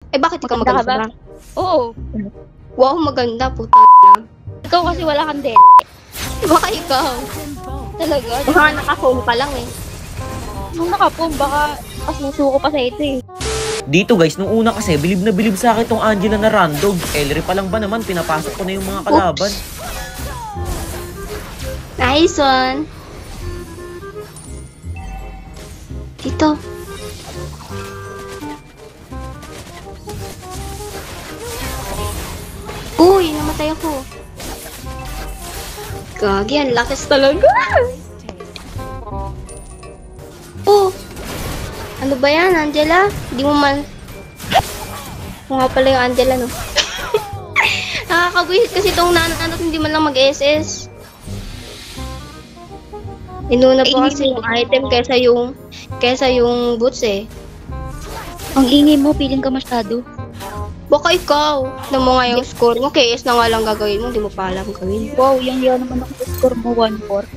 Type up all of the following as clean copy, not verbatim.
Eh, bakit ikaw Maganda ka maganda ba? ba? Oo. Wow, maganda, puta na. Ikaw kasi wala kang dead. Baka ikaw. Talaga? Baka naka-phone pa lang eh. Nung nakapom, baka pasuso ko pa sa ito eh. Dito guys, nung una kasi, bilib na bilib sa akin tong Angela na random. Elry pa lang ba naman, pinapasok ko na yung mga kalaban. Nice one. Dito. Uy, namatay ako. Gagi, ang lakas talaga. Oh. Ano ba yan, Angela? Di mo man... Kung nga pala yung Angela, no? Nakakagwihit kasi itong nanat hindi man lang mag-SS. Inuna po kasi yung item kesa yung boots eh. Ang ingay mo, feeling ka masyado. Baka ikaw, na mo nga yung score mo, KS na nga lang gagawin mo, hindi mo pa alam gawin. Wow, yung yaw naman ako sa score mo, 1-4.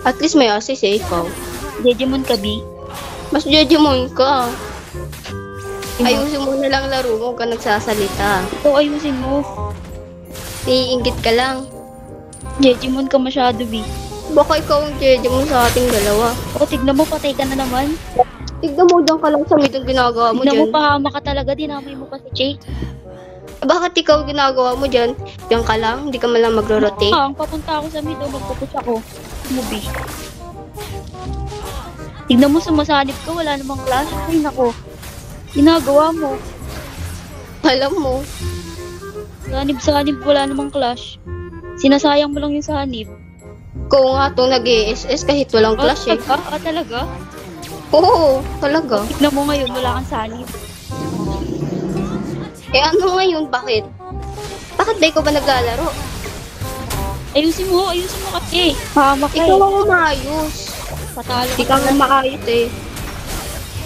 At least may assist eh, ikaw. Jejemon ka, B. Mas judgment ka. Ayusin mo na lang laro mo, huwag ka nagsasalita. Ito ayusin mo. Iingit ka lang. Jejemon ka masyado, B. Baka ikaw ang judgment sa ating dalawa. O, tignan mo, patay ka na naman. Tignan mo dyan ka lang sa mid ang ginagawa mo Tignan mo, dyan. pahama ka talaga, dinamay mo pa si Jay. Bakit ikaw ginagawa mo dyan? Diyan ka lang, hindi ka man lang magro-rotate. Ang papunta ako sa mid, o magpupush ako. Mubi. Tignan mo, sumasanib ka, wala namang clash. Ay, nako. Ginagawa mo. Alam mo, Sanib, wala namang clash. Sinasayang mo lang yung sanib. ikaw nga itong nag-ESS kahit walang clash eh. Talaga? Oo, talaga. Tignan mo ngayon, wala kang sanib. Eh ano ngayon, bakit? Bakit ba ikaw ba naglalaro? Ayusin mo kasi. Pahama ka Ikaw eh. ang umayos. Patalo Hindi ka. ka nga maayos eh.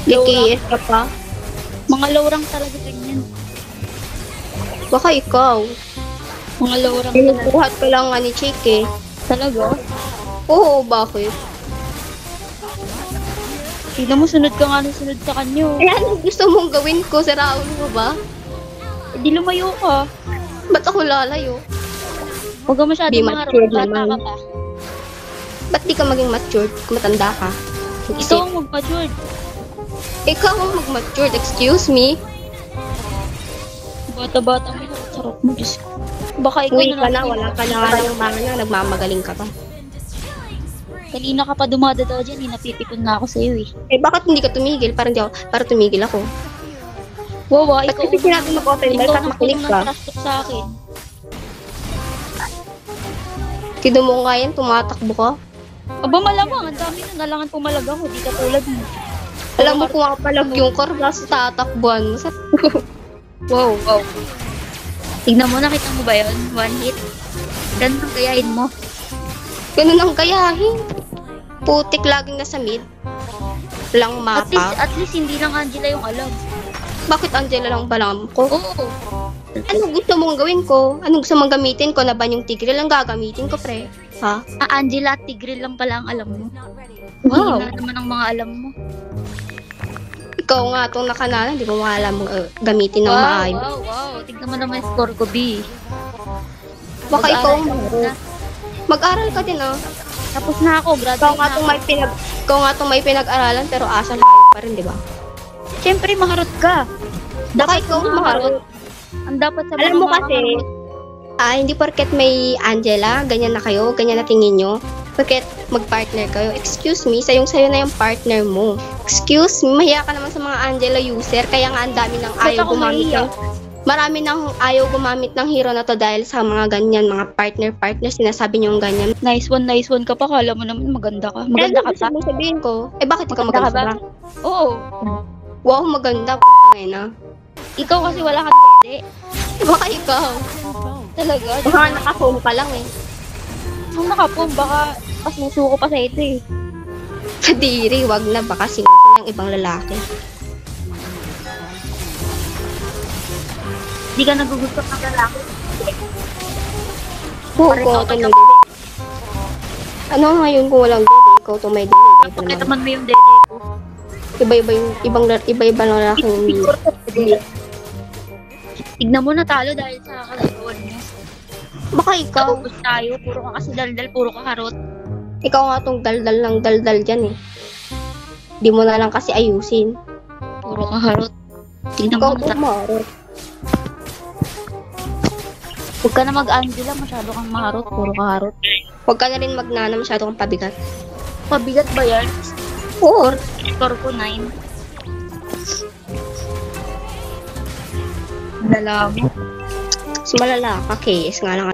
Low KS ka pa. Mga low rank talaga ganyan. Baka ikaw. Mga low rank talaga. Pinubuhat ka lang nga ni Chick eh. Talaga? Oo, bakit? Tignan mo, sunod ka nga ng sunod sa kanyo. Eh ano gusto mong gawin ko? Siraon mo ba? Eh, di lumayo ka. Ba't ako lalayo? Huwag ka masyadong Di mangarap. matured Bata naman. ka pa. Ba't di ka maging matured? Matanda ka. Ito Mag-isip. ang mag-matured. Ikaw ang mag-matured, excuse me. Bata-bata mo. Sarap mo, Diyos ko. Baka ikaw Uwi ka na, lang- wala ka na nga ng mga na, nagmamagaling ka pa. Kanina ka pa dumadada dyan, napipikon na ako sa'yo eh. Eh bakit hindi ka tumigil? Para tumigil ako. Wawa, Ba't ikaw kasi sinabi mag-open bell at makinig ka? trust sa akin. Tido mo nga yan, tumatakbo ka. Aba malamang, ang dami na nalangan pumalag ako, di ka tulad mo. Alam mo kung kapalag yung car, basta tatakbuhan mo. Wow. Tignan mo, nakita mo ba yun? One hit. Ganun ang kayahin mo. Ganun ang gayahin. Putik laging nasa mid. Walang mapa. At least hindi lang Angela yung alam. Bakit Angela lang ba lang ko? Oo. Ano gusto mong gawin ko? Ano gusto mong gamitin ko? Na ba yung tigre lang gagamitin ko, pre? Ha? Angela at Tigreal lang pala ang alam mo. Wow. Hindi na naman ang mga alam mo. Ikaw nga itong nakanala, hindi mo alam gamitin ng maayos. Wow. Tignan mo naman yung score ko, B. Baka ikaw ang Mag-aral ka na. mag-aral ka din, ah. Tapos na ako, Ikaw graduate nga na itong ako. may pinag-aralan, pero asal hayop pa rin, di ba? Siyempre, maharot ka. Baka ikaw ang maharot. Ang dapat sa Alam mga mo kasi, maharot. hindi porket may Angela, ganyan na kayo, ganyan na tingin nyo. Porket mag-partner kayo. Excuse me, sayong-sayo na yung partner mo. Excuse me, mahiya ka naman sa mga Angela user, kaya nga ang dami ng Ba't ayaw ako gumamit mahiya? ng... Marami nang ayaw gumamit ng hero na to dahil sa mga ganyan, mga partner, sinasabi nyo yung ganyan. Nice one ka pa. Kala mo naman maganda ka. Eh, Maganda ka ano pa. gusto mong sabihin ko? Eh, bakit ikaw Maganda ka maganda ba? ba? Oo. Wow, maganda, p***ay na. Ikaw kasi wala kang dede. Baka ikaw. Talaga. Baka naka-phone pa lang eh. Nung nakapom, baka pasuso ko pa sa ito eh. Kadiri, wag na, baka sinuso ng ibang lalaki. Hindi ka nagugustuhan ng lalaki. Oo, ikaw to may dede. Ano ngayon kung walang dede? Ikaw to may dede. Pakita man mo yung dede ko. Iba-iba yung iba-iba ng lalaki yung Tignan mo natalo dahil sa kalagawan mo. Baka ikaw. Kaubos tayo, puro ka kasi daldal, puro ka karot. Ikaw nga tong daldal ng daldal dyan eh. Di mo na lang kasi ayusin. Puro ka karot. Tignan Ikaw mo natalo. umarot. Huwag ka na mag-Angela, masyado kang maharot, puro ka harot. Huwag ka na rin magnana, masyado kang pabigat. Pabigat ba yan? Oo. Score ko 9. Lala mo. Mas malala ka, KS nga lang.